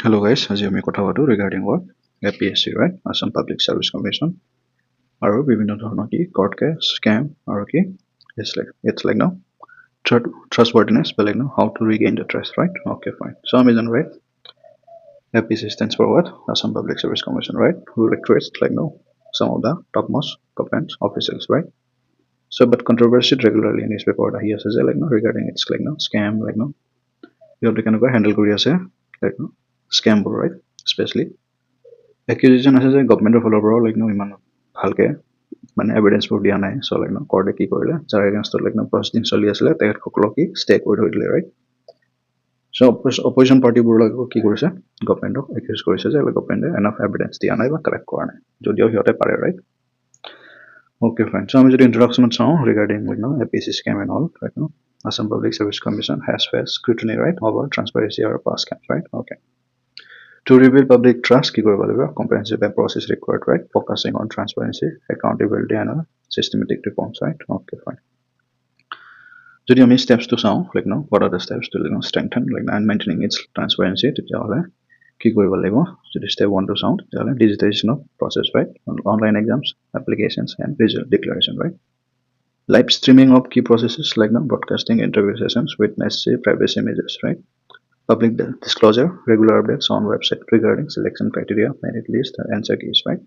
Hello guys, আজি আমি কথা পাতো regarding what APSC, right? Assam Public Service Commission আৰু বিভিন্ন ধৰণৰ কি court case, scam আৰু কি it's like no trustworthiness, but like no how to regain the trust, right? Okay, fine. So I'm Amazon, right? APSC stands for what? Assam Public Service Commission, right? Who recruits like no some of the topmost government officials, right? So but controversy regularly in newspaper ahi ase je like no regarding it's like no scam like no you have to kind of handle kuri ase like no scam বোৰ, right? Especially accusation আছে যে গভৰ্ণমেণ্টৰ ফালৰ পৰাও like ইমান ভালকে মানে এভিডেন্সবোৰ দিয়া নাই চ' লাইক কোৰ্টে কি কৰিলে যাৰ এগেইনষ্টত লাইক প্ৰচেডিং চলি আছিলে তেখেতসকলক কি ষ্টে কৰি থৈ দিলে, ৰাইট? চ' অপজিশ্যন পাৰ্টিবোৰক কি কৰিছে গভৰ্ণমেণ্টক একিউজ কৰিছে যে গভৰ্ণমেণ্টে এনাফ এভিডেন্স দিয়া নাই বা কালেক্ট কৰা নাই যদিও সিহঁতে পাৰে, ৰাইট? Okay, fine. So আমি যদি ইন্ট্ৰডাকশ্যনত চাওঁ regarding like APSC scam and all, right? Assam Public Service Commission has faced scrutiny, right, over transparency or past scams, right? Okay. To rebuild public trust, কি কৰিব লাগিব? Comprehensive process required, right? Focusing on transparency, accountability, and systematic reforms, right? Okay, fine. যদি আমি steps to চাওঁ, like what are the steps to strengthen and maintaining its transparency, তেতিয়াহ'লে কি কৰিব লাগিব? যদি step 1 to চাওঁ, তেতিয়াহ'লে digitization of process, right? Online exams, applications, and result declaration, right? Live streaming of key processes like broadcasting interview sessions with necessary privacy measures, right? Public disclosure, regular updates on website regarding selection criteria, merit list, and answer keys, right?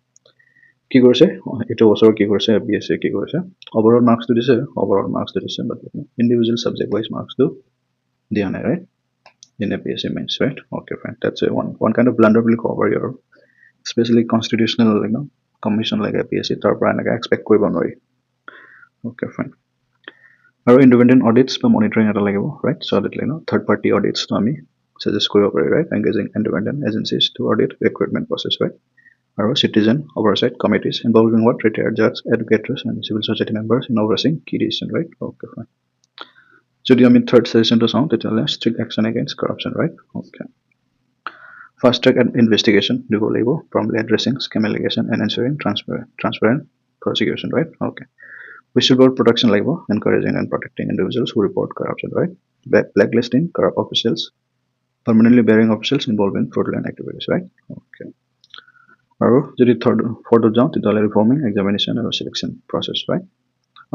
কি কৰিছে এইটো বছৰ কি কৰিছে APSC কি কৰিছে overall মাৰ্কসটো দিছে বাট ইন্ডিভিজুৱেল subject wise মাৰ্কসটো দিয়া নাই, right? In APSC means, right? Okay, fine. That's a one kind of blunder will cover your especially constitutional commission like APSC তাৰ পৰা এনেকৈ expect কৰিব নোৱাৰি. Okay, fine. আৰু independent audits বা monitoring এটা লাগিব, right? So that third party audits to আমি suggest কৰিব পাৰি, right? Engaging independent agencies to audit recruitment process, right? Or citizen oversight committees involving what retired judges, educators, and civil society members in overseeing key decisions, right? Okay, fine. So the third session to sound it strict action against corruption, right? Okay. Fast track investigation, do label, promptly addressing scam allegation and ensuring transparent prosecution, right? Okay. Whistleblower protection label, encouraging and protecting individuals who report corruption, right? Blacklisting corrupt officials, permanently bearing officials involved in fraudulent activities, right? Okay. আৰু যদি ফৰ্থত যাওঁ তেতিয়াহ'লে reforming examination আৰু selection process, right?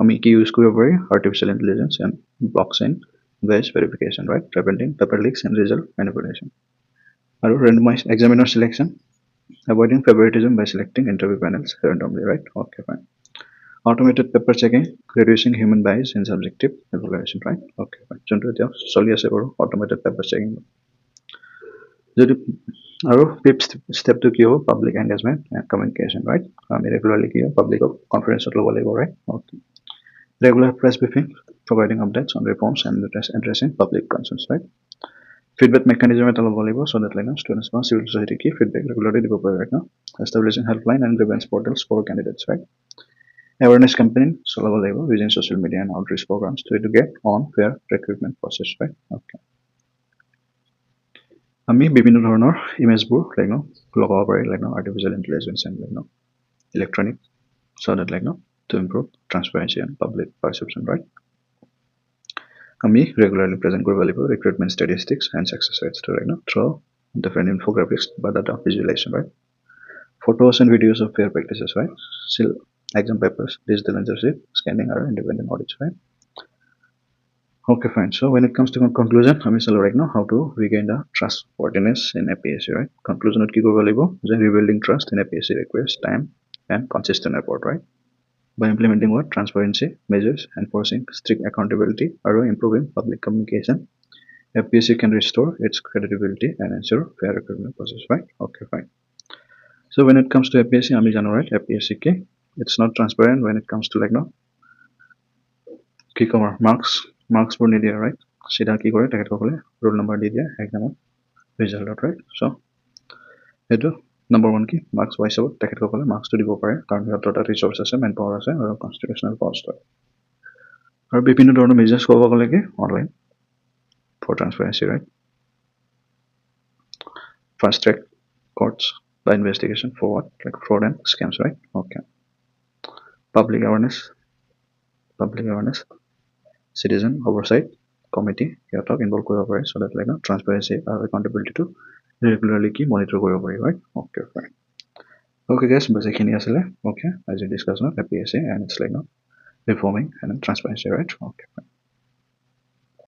আমি কি use কৰিব পাৰি? Artificial intelligence and blockchain based verification, right? Preventing paper leaks and result manipulation আৰু randomise examiner selection, avoiding favouritism by selecting interview panels randomly, right? Okay, fine. Automated paper checking, reducing human bias in subjective evaluation, right? Okay, fine. যোনটো এতিয়া চলি আছে বাৰু automated paper checking. যদি আৰু fifth ষ্টেপটো কি হ'ব? Public engagement and communication, right? আমি ৰেগুলাৰলি কি পাব্লিকক কনফাৰেঞ্চত ল'ব লাগিব, right? Okay. Regular press briefing, providing updates on reforms and addressing public concerns, right? Feedback mechanism এটা ল'ব লাগিব so that students বা civil society কি feedback regularly দিব পাৰে, right? Establishing helpline and grievance portals for candidates, right? Awareness campaign চলাব লাগিব using social media and outreach programs to educate on fair recruitment process, right? Okay. আমি বিভিন্ন ধৰণৰ ইমেজবোৰ লগাব পাৰি artificial intelligence and electronic so that to improve transparency and public perception, right? আমি regularly present কৰিব লাগিব recruitment statistics and success rates to through different infographics বা data visualization, right? Photos and videos of fair practices, right? Still exam papers, digital censorship, scanning or independent audits, right? Okay, fine. So when it comes to conclusion, আমি চালো how to regain the trustworthiness in APSC, right? Conclusion কি কৰিব লাগিব? যে rebuilding trust in APSC requires time and consistent effort, right? By implementing what? Transparency measures, enforcing strict accountability, or improving public communication, APSC can restore its credibility and ensure fair recruitment process, right? Okay, fine. So when it comes to APSC, আমি জানো, right? APSC কি? It's not transparent when it comes to কি কম মাৰ্কছবোৰ নিদিয়ে, right? চিধা কি কৰে তেখেতসকলে roll number দি দিয়ে এক্সামত ৰিজাল্টত, ৰাইট? চ' সেইটো নম্বৰ 1 কি মাৰ্কছ ৱাইজত তেখেতসকলে মাৰ্কছটো দিব পাৰে কাৰণ সিহঁতৰ তাত ৰিচোৰ্চ আছে, মেন পাৱাৰ আছে আৰু কনষ্টিটিউচনেল পষ্ট হয়। আৰু বিভিন্ন ধৰণৰ মেজাৰ্ছ ক'ব গ'লে কি online for transparency, right? Fast track courts by investigation for what? Fraud and scams, right? Okay. Public awareness, citizen oversight committee, সিহঁতক involve কৰিব পাৰে so that transparency আৰু accountability to ৰেগুলাৰলি কি মনিটৰ কৰিব পাৰি, right? Okay fine. Okay guys, বাছ এইখিনি আছিলে অ'কে আজি ডিছকাশ্যনত APSC এণ্ড ইটছ লাইক ন reforming and transparency, right? Okay fine.